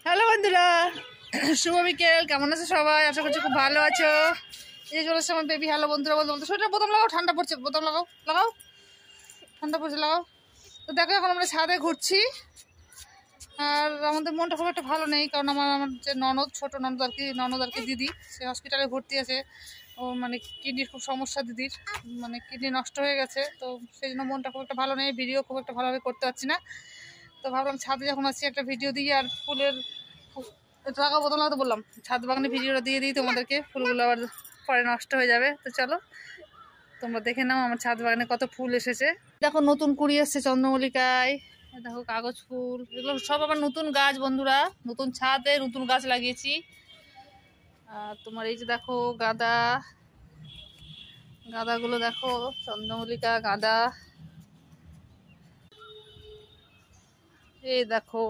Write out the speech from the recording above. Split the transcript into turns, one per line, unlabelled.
Hello বন্ধুরা, শুভ বিকেল। কেমন আছো সবাই? আশা করছি খুব ভালো আছো। এই চলে এসছে আমার বেবি। হ্যালো বন্ধুরা বলতে বলতে সোয়েটার বোতাম লাগাও, ঠান্ডা পড়ছে। বোতাম লাগাও, লাগাও, ঠান্ডা পড়ছে, লাগাও। তো দেখো এখন আমরা ছাদে ঘুরছি। আর আমাদের মনটা খুব একটা ভালো নেই, কারণ আমার আমার যে ননদ, ছোট ননদ আর কি দিদি, সে হসপিটালে ভর্তি আছে। ও মানে কিডনির খুব সমস্যা দিদির, মানে কিডনি নষ্ট হয়ে গেছে। তো সেই জন্য মনটা খুব একটা ভালো নেই, ভিডিও খুব একটা ভালোভাবে করতে পারছি না। তো ভাবলাম ছাদে যখন আছি একটা ভিডিও দিই, আর ফুলের লাগাবো, বোতল লাগাতে বললাম, ছাদ বাগানে ভিডিওটা দিয়ে দিই তোমাদেরকে। ফুলগুলো আবার পরে নষ্ট হয়ে যাবে। তো চলো তোমরা দেখে নাও আমার ছাদ বাগানে কত ফুল এসেছে। দেখো নতুন কুড়ি এসছে চন্দ্রমল্লিকায়, দেখো কাগজ ফুল, এগুলো সব আবার নতুন গাছ বন্ধুরা, নতুন ছাদে নতুন গাছ লাগিয়েছি। আর তোমার এই যে দেখো গাঁদা, গাঁদাগুলো দেখো, চন্দ্রমল্লিকা, গাঁদা, এই দেখো